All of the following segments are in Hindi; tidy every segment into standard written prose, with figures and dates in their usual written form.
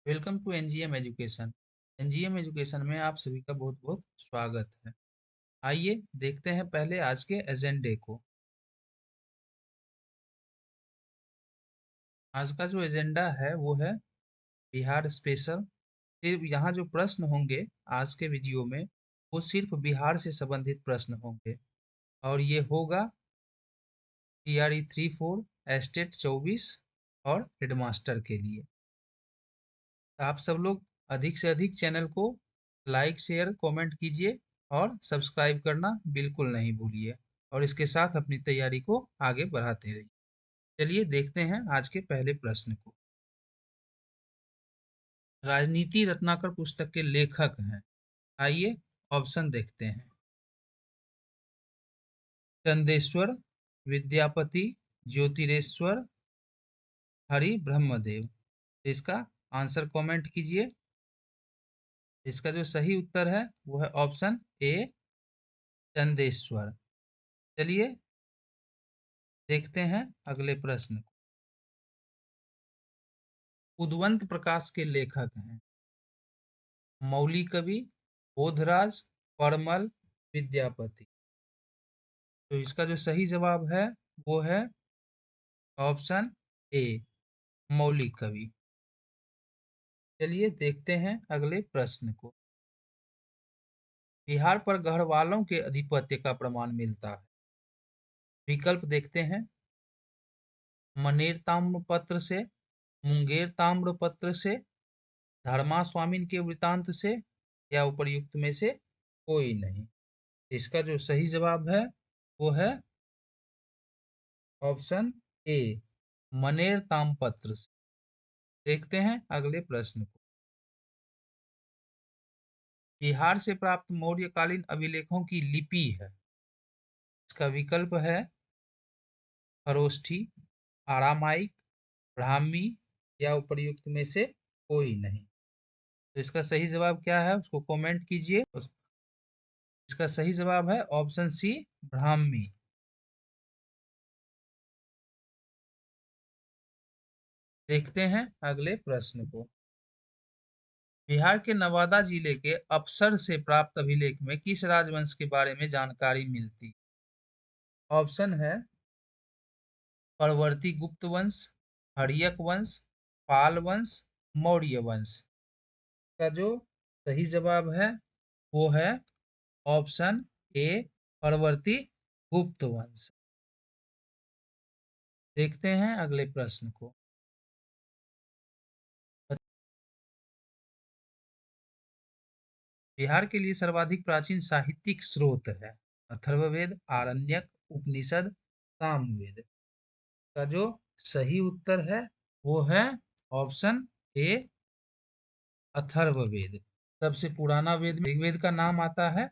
Welcome to NGM education. NGM education में आप सभी का बहुत बहुत स्वागत है। आइए देखते हैं पहले आज के एजेंडे को। आज का जो एजेंडा है वो है बिहार स्पेशल। सिर्फ यहाँ जो प्रश्न होंगे आज के वीडियो में वो सिर्फ बिहार से संबंधित प्रश्न होंगे और ये होगा टीआरई 3-4, एस्टेट 24 और हेडमास्टर के लिए। आप सब लोग अधिक से अधिक चैनल को लाइक शेयर कमेंट कीजिए और सब्सक्राइब करना बिल्कुल नहीं भूलिए और इसके साथ अपनी तैयारी को आगे बढ़ाते रहिए। चलिए देखते हैं आज के पहले प्रश्न को। राजनीति रत्नाकर पुस्तक के लेखक हैं। आइए ऑप्शन देखते हैं। चंदेश्वर, विद्यापति, ज्योतिरेश्वर, हरि ब्रह्मदेव। इसका आंसर कमेंट कीजिए। इसका जो सही उत्तर है वो है ऑप्शन ए, चंदेश्वर। चलिए देखते हैं अगले प्रश्न को। उद्वंत प्रकाश के लेखक हैं मौली कवि, बोधराज, परमल, विद्यापति। तो इसका जो सही जवाब है वो है ऑप्शन ए, मौलिक कवि। चलिए देखते हैं अगले प्रश्न को। बिहार पर गढ़वालों के अधिपत्य का प्रमाण मिलता है। विकल्प देखते हैं। मनेर ताम्रपत्र से, मुंगेर ताम्रपत्र से, धर्मा स्वामिन के वृतांत से या उपर्युक्त में से कोई नहीं। इसका जो सही जवाब है वो है ऑप्शन ए, मनेर ताम्रपत्र से। देखते हैं अगले प्रश्न को। बिहार से प्राप्त मौर्यकालीन अभिलेखों की लिपि है। इसका विकल्प है खरोष्ठी, आरामाइक, ब्राह्मी या उपर्युक्त में से कोई नहीं। तो इसका सही जवाब क्या है उसको कमेंट कीजिए। इसका सही जवाब है ऑप्शन सी, ब्राह्मी। देखते हैं अगले प्रश्न को। बिहार के नवादा जिले के अफसर से प्राप्त अभिलेख में किस राजवंश के बारे में जानकारी मिलती? ऑप्शन है परवर्ती गुप्त वंश, हर्यक वंश, पाल वंश, मौर्य वंश। का जो सही जवाब है वो है ऑप्शन ए, परवर्ती गुप्त वंश। देखते हैं अगले प्रश्न को। बिहार के लिए सर्वाधिक प्राचीन साहित्यिक स्रोत है अथर्ववेद, आरण्यक, उपनिषद, सामवेद। का जो सही उत्तर है वो है ऑप्शन ए, अथर्ववेद। सबसे पुराना वेद में ऋग्वेद का नाम आता है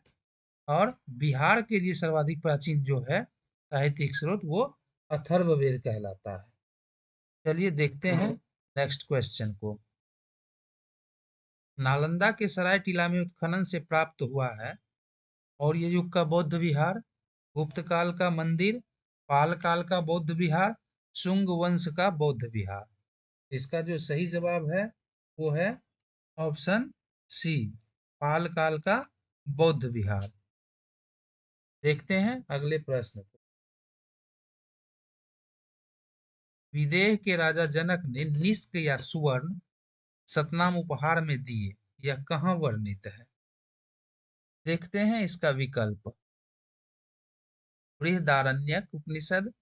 और बिहार के लिए सर्वाधिक प्राचीन जो है साहित्यिक स्रोत वो अथर्ववेद कहलाता है। चलिए देखते हैं नेक्स्ट क्वेश्चन को। नालंदा के सराय टीला में उत्खनन से प्राप्त हुआ है और ये युग का बौद्ध विहार, गुप्त काल का मंदिर, पाल काल का बौद्ध विहार, शुंग वंश का बौद्ध विहार। इसका जो सही जवाब है वो है ऑप्शन सी, पाल काल का बौद्ध विहार। देखते हैं अगले प्रश्न को। विदेह के राजा जनक ने निष्क या सुवर्ण सतनाम उपहार में दिए, यह कहाँ वर्णित है? देखते हैं इसका विकल्प। बृहदारण्यक उपनिषद,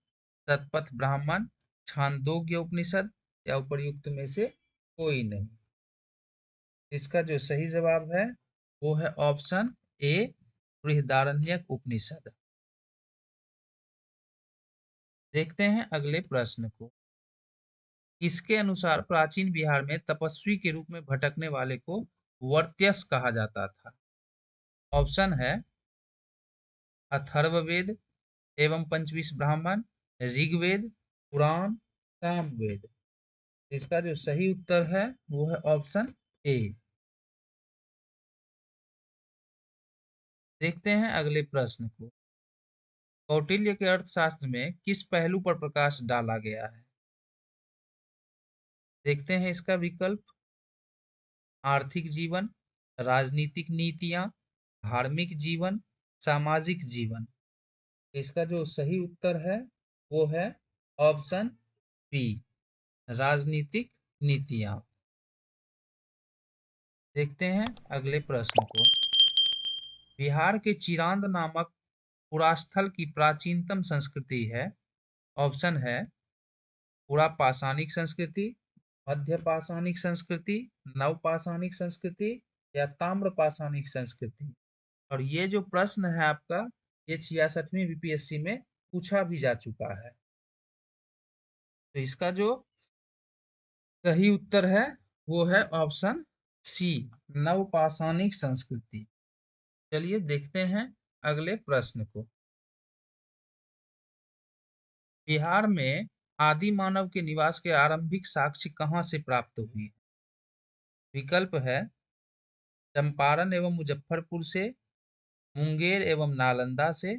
शतपथ ब्राह्मण, छांदोग्य उपनिषद या उपर्युक्त में से कोई नहीं। इसका जो सही जवाब है वो है ऑप्शन ए, बृहदारण्यक उपनिषद। देखते हैं अगले प्रश्न को। इसके अनुसार प्राचीन बिहार में तपस्वी के रूप में भटकने वाले को वर्त्यस कहा जाता था। ऑप्शन है अथर्ववेद एवं पंचविश ब्राह्मण, ऋग्वेद, पुराण, सामवेद। इसका जो सही उत्तर है वो है ऑप्शन ए। देखते हैं अगले प्रश्न को। कौटिल्य के अर्थशास्त्र में किस पहलू पर प्रकाश डाला गया है? देखते हैं इसका विकल्प। आर्थिक जीवन, राजनीतिक नीतियां, धार्मिक जीवन, सामाजिक जीवन। इसका जो सही उत्तर है वो है ऑप्शन बी, राजनीतिक नीतियां। देखते हैं अगले प्रश्न को। बिहार के चिरांद नामक पुरास्थल की प्राचीनतम संस्कृति है। ऑप्शन है पुरा पाषाणिक संस्कृति, मध्य पाषाणिक संस्कृति, नव पाषाणिक संस्कृति या ताम्र पाषाणिक संस्कृति। और ये जो प्रश्न है आपका, ये 66वीं बीपीएससी में पूछा भी जा चुका है। तो इसका जो सही उत्तर है वो है ऑप्शन सी, नवपाषाणिक संस्कृति। चलिए देखते हैं अगले प्रश्न को। बिहार में आदि मानव के निवास के आरंभिक साक्ष्य कहाँ से प्राप्त हुई? विकल्प है चंपारण एवं मुजफ्फरपुर से, मुंगेर एवं नालंदा से,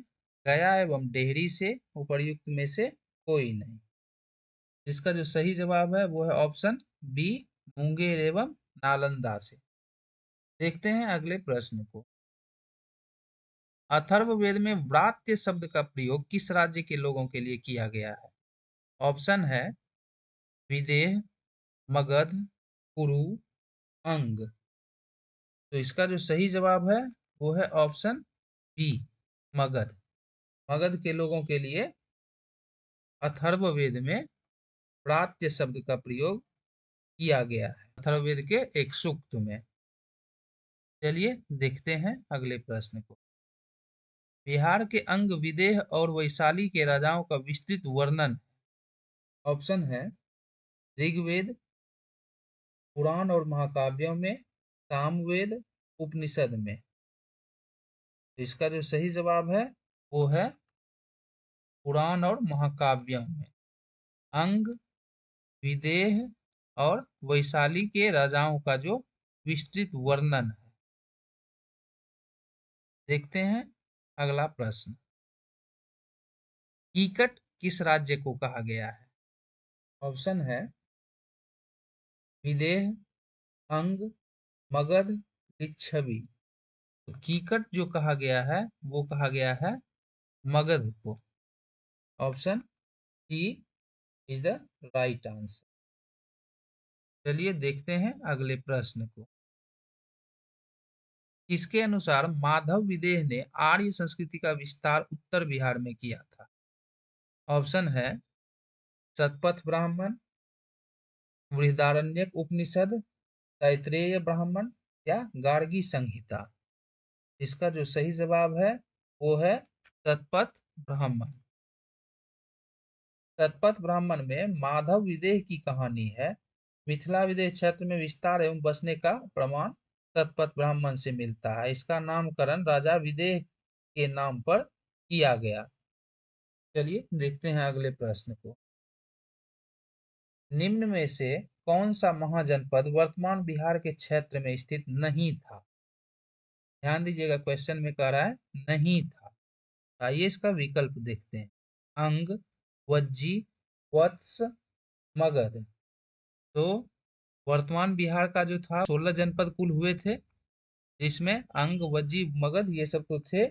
गया एवं डेहरी से, उपर्युक्त में से कोई नहीं। इसका जो सही जवाब है वो है ऑप्शन बी, मुंगेर एवं नालंदा से। देखते हैं अगले प्रश्न को। अथर्ववेद में व्रात्य शब्द का प्रयोग किस राज्य के लोगों के लिए किया गया है? ऑप्शन है विदेह, मगध, कुरु, अंग। तो इसका जो सही जवाब है वो है ऑप्शन बी, मगध। मगध के लोगों के लिए अथर्ववेद में व्रात्य शब्द का प्रयोग किया गया है, अथर्ववेद के एक सूक्त में। चलिए देखते हैं अगले प्रश्न को। बिहार के अंग, विदेह और वैशाली के राजाओं का विस्तृत वर्णन। ऑप्शन है ऋग्वेद, पुराण और महाकाव्यों में, सामवेद, उपनिषद में। इसका जो सही जवाब है वो है पुराण और महाकाव्यों में। अंग, विदेह और वैशाली के राजाओं का जो विस्तृत वर्णन है। देखते हैं अगला प्रश्न। कीकट किस राज्य को कहा गया है? ऑप्शन है विदेह, अंग, मगध, लिच्छवी। तो कीकट जो कहा गया है वो कहा गया है मगध को। Option C is the right answer. चलिए देखते हैं अगले प्रश्न को। इसके अनुसार माधव विदेह ने आर्य संस्कृति का विस्तार उत्तर बिहार में किया था। ऑप्शन है शतपथ ब्राह्मण, बृहदारण्यक उपनिषद, तैत्रेय ब्राह्मण या गार्गी संहिता। इसका जो सही जवाब है वो है शतपथ ब्राह्मण। शतपथ ब्राह्मण में माधव विदेह की कहानी है। मिथिला विदेह क्षेत्र में विस्तार एवं बसने का प्रमाण शतपथ ब्राह्मण से मिलता है। इसका नामकरण राजा विदेह के नाम पर किया गया। चलिए देखते हैं अगले प्रश्न को। निम्न में से कौन सा महाजनपद वर्तमान बिहार के क्षेत्र में स्थित नहीं था? ध्यान दीजिएगा, क्वेश्चन में कह रहा है नहीं था। आइए इसका विकल्प देखते हैं। अंग, वज्जी, वत्स, मगध। तो वर्तमान बिहार का जो था 16 जनपद कुल हुए थे, जिसमें अंग, वज्जी, मगध ये सब तो थे,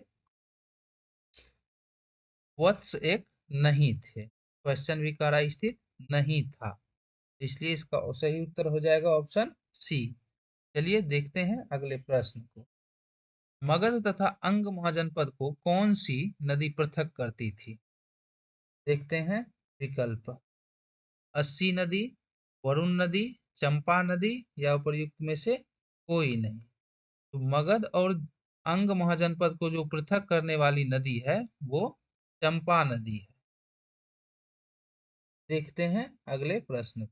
वत्स एक नहीं थे। क्वेश्चन भी कह रहा स्थित नहीं था, इसलिए इसका सही उत्तर हो जाएगा ऑप्शन सी। चलिए देखते हैं अगले प्रश्न को। मगध तथा अंग महाजनपद को कौन सी नदी पृथक करती थी? देखते हैं विकल्प। अस्सी नदी, वरुण नदी, चंपा नदी या उपर्युक्त में से कोई नहीं। तो मगध और अंग महाजनपद को जो पृथक करने वाली नदी है वो चंपा नदी है। देखते हैं अगले प्रश्न।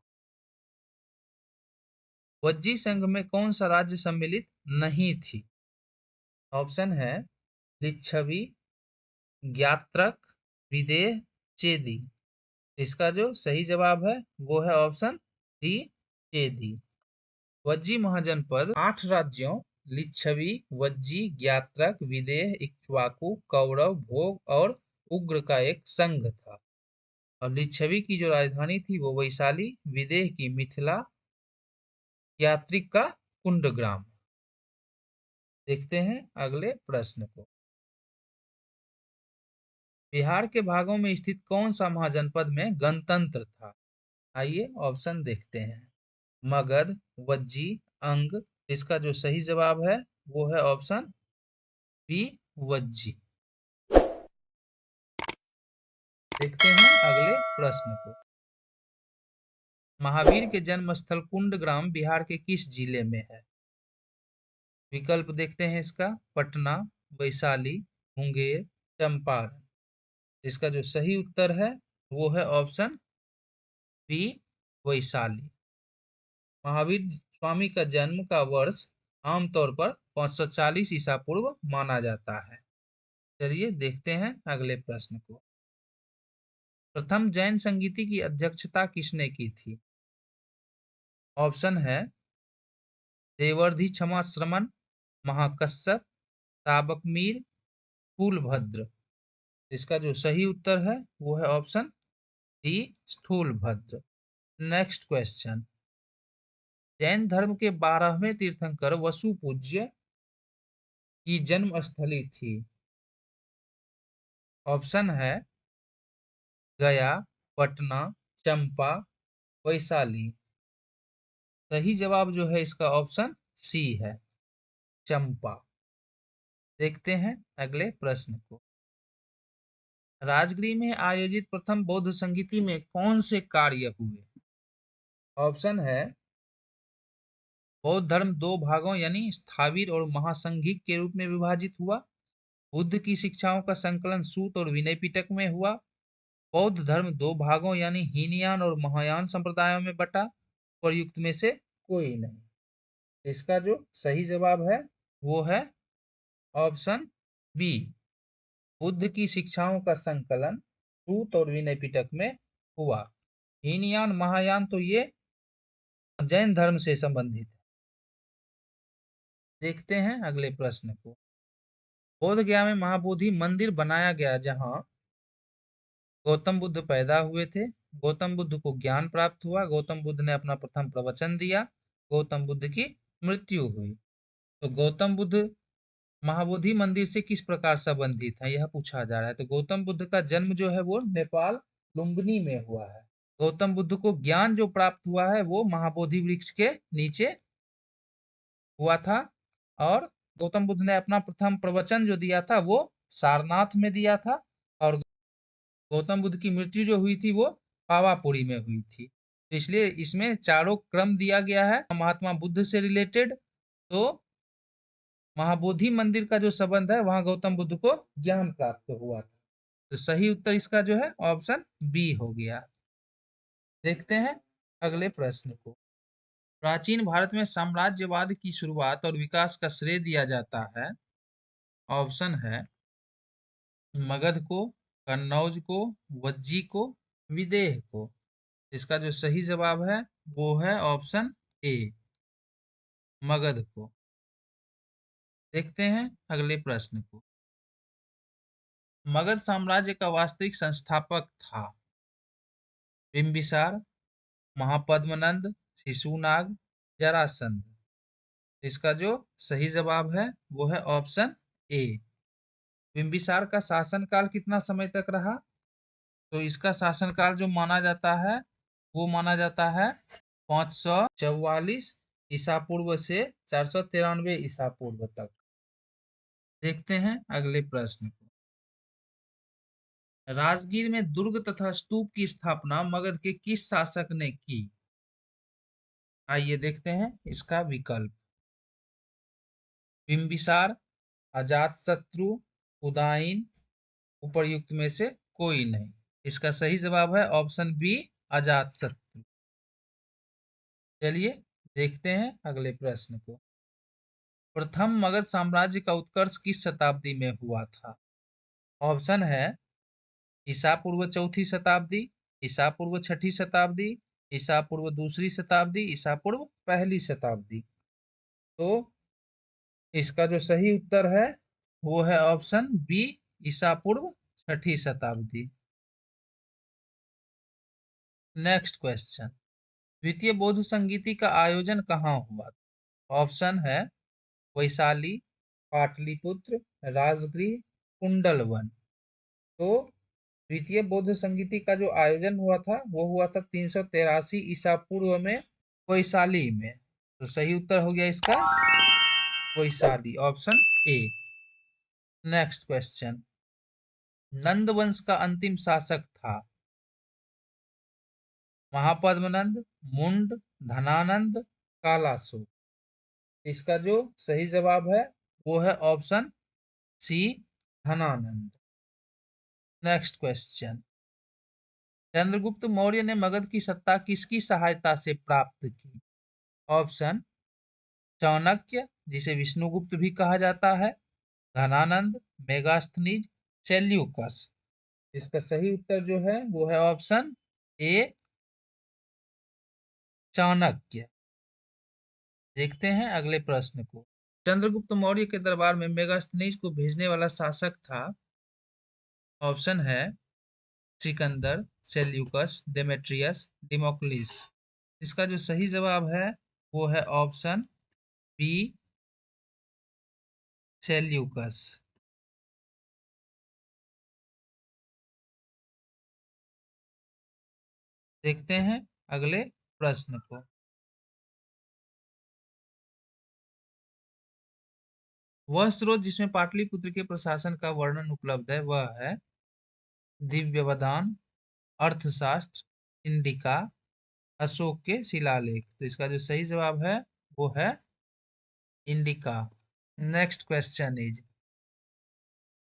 वज्जी संघ में कौन सा राज्य सम्मिलित नहीं थी? ऑप्शन है लिच्छवी, ज्ञात्रक, विदेह, चेदी। इसका जो सही जवाब है वो है ऑप्शन डी, चेदी। वज्जी महाजनपद 8 राज्यों लिच्छवी, वज्जी, ज्ञात्रक, विदेह, इक्ष्वाकु, कौरव, भोग और उग्र का एक संघ था। और लिच्छवी की जो राजधानी थी वो वैशाली, विदेह की मिथिला, यात्रिक का कुंडग्राम। देखते हैं अगले प्रश्न को। बिहार के भागों में स्थित कौन सा महाजनपद में गणतंत्र था? आइए ऑप्शन देखते हैं। मगध, वज्जी, अंग। इसका जो सही जवाब है वो है ऑप्शन बी, वज्जी। देखते हैं अगले प्रश्न को। महावीर के जन्म स्थल कुंडग्राम बिहार के किस जिले में है? विकल्प देखते हैं इसका। पटना, वैशाली, मुंगेर, चंपारण। इसका जो सही उत्तर है वो है ऑप्शन बी, वैशाली। महावीर स्वामी का जन्म का वर्ष आमतौर पर 540 ईसा पूर्व माना जाता है। चलिए देखते हैं अगले प्रश्न को। प्रथम जैन संगीति की अध्यक्षता किसने की थी? ऑप्शन है देवर्धि क्षमा श्रमण, महाकश्यप, ताबक मीर, स्थूलभद्र। इसका जो सही उत्तर है वो है option D, Sthulabhadra. Next question. Jain धर्म के 12वें तीर्थंकर वसु पूज्य की जन्म स्थली थी। ऑप्शन है गया, पटना, चंपा, वैशाली। सही जवाब जो है इसका ऑप्शन सी है, चंपा। देखते हैं अगले प्रश्न को। राजगीर में आयोजित प्रथम बौद्ध संगीति में कौन से कार्य हुए? ऑप्शन है बौद्ध धर्म दो भागों यानी स्थाविर और महासंघिक के रूप में विभाजित हुआ। बुद्ध की शिक्षाओं का संकलन सूत और विनय पिटक में हुआ। बौद्ध धर्म दो भागों यानी हीनयान और महायान संप्रदायों में बटा। प्रयुक्त में से कोई नहीं। इसका जो सही जवाब है वो है ऑप्शन बी, बुद्ध की शिक्षाओं का संकलन सूत और विनय पिटक में हुआ। हीनयान महायान तो ये जैन धर्म से संबंधित है। देखते हैं अगले प्रश्न को। बोध गया में महाबोधि मंदिर बनाया गया जहां गौतम बुद्ध पैदा हुए थे। गौतम बुद्ध को ज्ञान प्राप्त हुआ। गौतम बुद्ध ने अपना प्रथम प्रवचन दिया। गौतम बुद्ध की मृत्यु हुई। तो गौतम बुद्ध महाबोधि मंदिर से किस प्रकार संबंधित है यह पूछा जा रहा है। तो गौतम बुद्ध का जन्म जो है वो नेपाल लुम्बिनी में हुआ है। गौतम बुद्ध को ज्ञान जो प्राप्त हुआ है वो महाबोधि वृक्ष के नीचे हुआ था। और गौतम बुद्ध ने अपना प्रथम प्रवचन जो दिया था वो सारनाथ में दिया था। और गौतम बुद्ध की मृत्यु जो हुई थी वो पावापुरी में हुई थी। तो इसलिए इसमें चारों क्रम दिया गया है महात्मा बुद्ध से रिलेटेड। तो महाबोधि मंदिर का जो संबंध है वहां गौतम बुद्ध को ज्ञान प्राप्त हुआ था। तो सही उत्तर इसका जो है ऑप्शन बी हो गया। देखते हैं अगले प्रश्न को। प्राचीन भारत में साम्राज्यवाद की शुरुआत और विकास का श्रेय दिया जाता है। ऑप्शन है मगध को, कन्नौज को, वज्जी को, विदेह को। इसका जो सही जवाब है वो है ऑप्शन ए, मगध को। देखते हैं अगले प्रश्न को। मगध साम्राज्य का वास्तविक संस्थापक था। बिंबिसार, महापद्मनंद, शिशुनाग, जरासंध। इसका जो सही जवाब है वो है ऑप्शन ए। बिंबिसार का शासनकाल कितना समय तक रहा? तो इसका शासनकाल जो माना जाता है वो माना जाता है 544 ईसा पूर्व से 493 ईसा पूर्व तक। देखते हैं अगले प्रश्न को। राजगीर में दुर्ग तथा स्तूप की स्थापना मगध के किस शासक ने की? आइए देखते हैं इसका विकल्प। बिंबिसार, अजातशत्रु, उदयन, उपर्युक्त में से कोई नहीं। इसका सही जवाब है ऑप्शन बी, अजातशत्रु। चलिए देखते हैं अगले प्रश्न को। प्रथम मगध साम्राज्य का उत्कर्ष किस शताब्दी में हुआ था? ऑप्शन है ईसा पूर्व चौथी शताब्दी, ईसा पूर्व छठी शताब्दी, ईसा पूर्व दूसरी शताब्दी, ईसा पूर्व पहली शताब्दी। तो इसका जो सही उत्तर है वो है ऑप्शन बी, ईसा पूर्व छठी शताब्दी। Next question. द्वितीय बौद्ध संगीति का आयोजन कहाँ हुआ? ऑप्शन है वैशाली, पाटलिपुत्र, राजगृह, कुंडलवन। तो द्वितीय बौद्ध संगीति का जो आयोजन हुआ था वो हुआ था 383 ईसा पूर्व में वैशाली में। तो सही उत्तर हो गया इसका Vaishali, option A. Next question, Nanda वंश का अंतिम शासक था महापद्मनंद, मुंड, धनानंद, कालासो। इसका जो सही जवाब है वो है option C, Dhanananda. Next question, Chandragupta Maurya ने मगध की सत्ता किसकी सहायता से प्राप्त की? ऑप्शन चाणक्य, जिसे विष्णुगुप्त भी कहा जाता है, धनानंद, मेगास्थनीज, सेल्यूकस। इसका सही उत्तर जो है वो है ऑप्शन ए, चाणक्य। देखते हैं अगले प्रश्न को। चंद्रगुप्त मौर्य के दरबार में मेगास्थनीज को भेजने वाला शासक था, ऑप्शन है सिकंदर, सेल्यूकस, डेमेट्रियस, डिमोक्लिस। इसका जो सही जवाब है वो है ऑप्शन बी, सेल्यूकस। देखते हैं अगले प्रश्न को। वह स्रोत जिसमें पाटलिपुत्र के प्रशासन का वर्णन उपलब्ध है वह है दिव्यवदान, अर्थशास्त्र, इंडिका, अशोक के शिलालेख। तो इसका जो सही जवाब है वो है इंडिका। नेक्स्ट क्वेश्चन इज,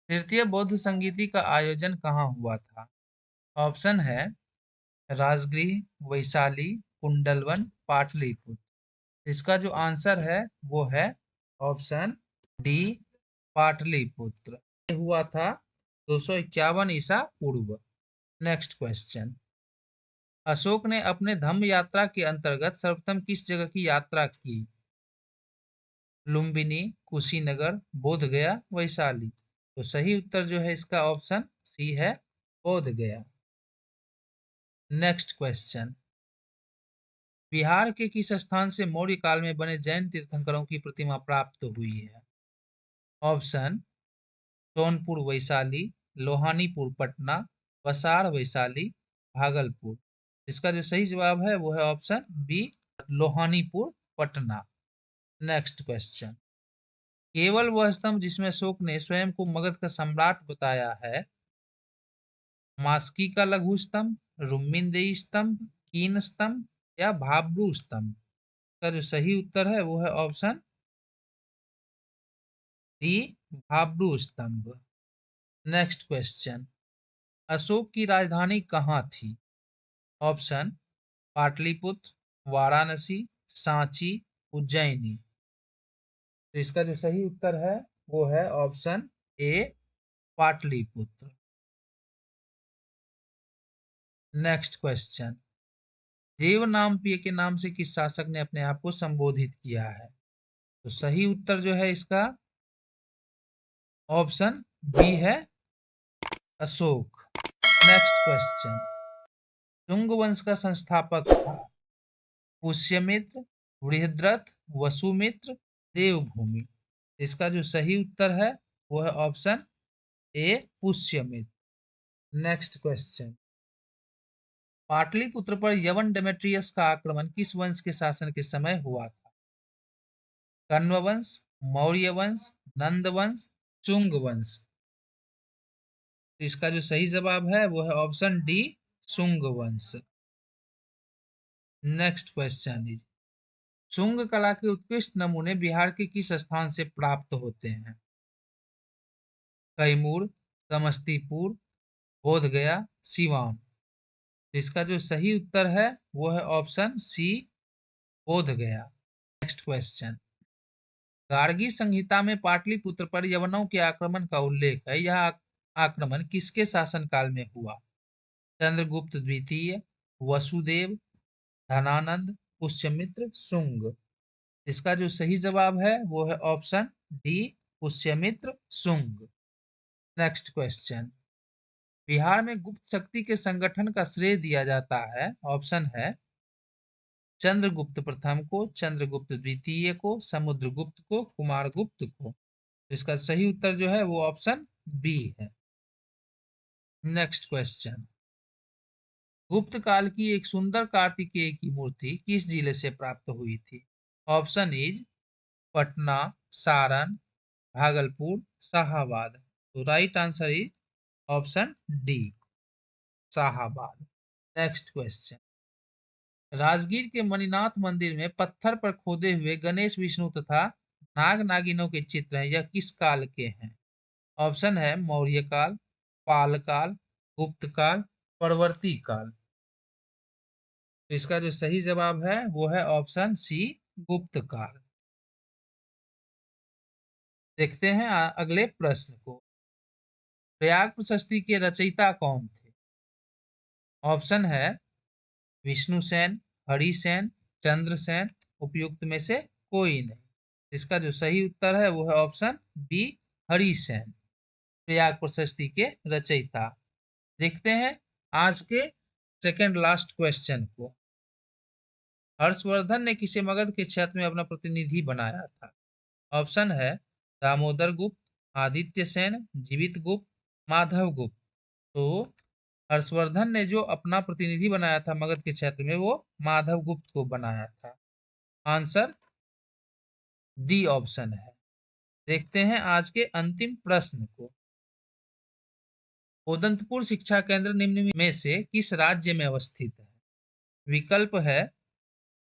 तृतीय बौद्ध संगीति का आयोजन कहाँ हुआ था? ऑप्शन है राजगृह, वैशाली, कुंडलवन, पाटलिपुत्र। इसका जो आंसर है वो है ऑप्शन डी, पाटलिपुत्र। ये हुआ था 251 ईसा पूर्व। नेक्स्ट क्वेश्चन, अशोक ने अपने धम्म यात्रा के अंतर्गत सर्वप्रथम किस जगह की यात्रा की? लुम्बिनी, कुशीनगर, बोध गया, वैशाली। तो सही उत्तर जो है इसका ऑप्शन सी है, बोध गया। नेक्स्ट क्वेश्चन, बिहार के किस स्थान से मौर्य काल में बने जैन तीर्थंकरों की प्रतिमा प्राप्त हुई है? ऑप्शन सोनपुर वैशाली, लोहानीपुर पटना, वसाड़ वैशाली, भागलपुर। इसका जो सही जवाब है वो है option B, Lohanipur Patna. Next question, केवल वह स्तंभ जिसमें अशोक ने स्वयं को मगध का सम्राट बताया है, मास्की का लघु स्तंभ, रुम्मिनदेही स्तंभ, कीन स्तंभ या भाब्रू स्तंभ। का जो सही उत्तर है वो है ऑप्शन डी, भाब्रू स्तंभ। नेक्स्ट क्वेश्चन, अशोक की राजधानी कहाँ थी? ऑप्शन पाटलिपुत्र, वाराणसी, सांची, उज्जैनी। तो इसका जो सही उत्तर है वो है option A, Pataliputra. Next question, Devanampriya के नाम से किस शासक ने अपने आप को संबोधित किया है? तो सही उत्तर जो है इसका ऑप्शन बी है, अशोक। नेक्स्ट क्वेश्चन, शुंग वंश का संस्थापक था पुष्यमित्र, बृहद्रथ, वसुमित्र, देवभूमि। इसका जो सही उत्तर है वो है ऑप्शन ए, पुष्यमित्र। नेक्स्ट क्वेश्चन, पाटलिपुत्र पर यवन डेमेट्रियस का आक्रमण किस वंश के शासन के समय हुआ था? कण्व वंश, मौर्य वंश, नंद वंश, चुंग वंश। तो इसका जो सही जवाब है वो है ऑप्शन डी, शुंग वंश। नेक्स्ट क्वेश्चन इज, शुंग कला के उत्कृष्ट नमूने बिहार के किस स्थान से प्राप्त होते हैं? कैमूर, समस्तीपुर, बोधगया, सिवान। तो इसका जो सही उत्तर है वो है option C, Bodhgaya. Next question, Gargi Samhita में पाटलिपुत्र पर यवनों के आक्रमण का उल्लेख है, यह आक्रमण किसके शासनकाल में हुआ? चंद्रगुप्त द्वितीय, वसुदेव, धनानंद, पुष्यमित्र, शुंग। इसका जो सही जवाब है वो है option D, Pushyamitra Shunga. Next question, Bihar में गुप्त शक्ति के संगठन का श्रेय दिया जाता है, ऑप्शन है चंद्रगुप्त प्रथम को, चंद्रगुप्त द्वितीय को, समुद्रगुप्त को, कुमारगुप्त को। इसका सही उत्तर जो है वो ऑप्शन बी है। नेक्स्ट क्वेश्चन, गुप्त काल की एक सुंदर कार्तिकेय की मूर्ति किस जिले से प्राप्त हुई थी? Option is Patna, Saran, Bhagalpur, Shahabad. तो right answer is option D, Shahabad. Next question, Rajgir के मणिनाथ मंदिर में पत्थर पर खोदे हुए गणेश, विष्णु तथा नाग नागिनों के चित्र हैं, यह किस काल के हैं? ऑप्शन है मौर्य काल, पाल काल, गुप्त काल, परवर्ती काल। तो इसका जो सही जवाब है वो है ऑप्शन सी, गुप्त काल। देखते हैं अगले प्रश्न को, प्रयाग प्रशस्ति के रचयिता कौन थे? ऑप्शन है विष्णुसेन, हरिसेन, चंद्रसेन, उपयुक्त में से कोई नहीं। इसका जो सही उत्तर है वो है ऑप्शन बी, हरिसेन, प्रयाग प्रशस्ति के रचयिता। देखते हैं आज के सेकंड लास्ट क्वेश्चन को, हर्षवर्धन ने किसे मगध के क्षेत्र में अपना प्रतिनिधि बनाया था? ऑप्शन है दामोदर गुप्त, आदित्य सेन, जीवित गुप्त, माधव गुप्त। तो हर्षवर्धन ने जो अपना प्रतिनिधि बनाया था मगध के क्षेत्र में वो माधव गुप्त को बनाया था। आंसर डी ऑप्शन है। देखते हैं आज के अंतिम प्रश्न को, उदंतपुर शिक्षा केंद्र निम्न में से किस राज्य में अवस्थित है? विकल्प है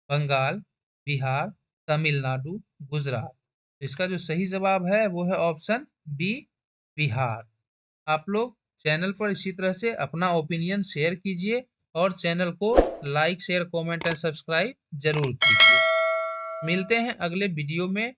बंगाल, बिहार, तमिलनाडु, गुजरात। इसका जो सही जवाब है वो है ऑप्शन बी, बिहार। आप लोग चैनल पर इसी तरह से अपना ओपिनियन शेयर कीजिए और चैनल को like, share, comment and subscribe जरूर कीजिए। मिलते हैं अगले वीडियो में।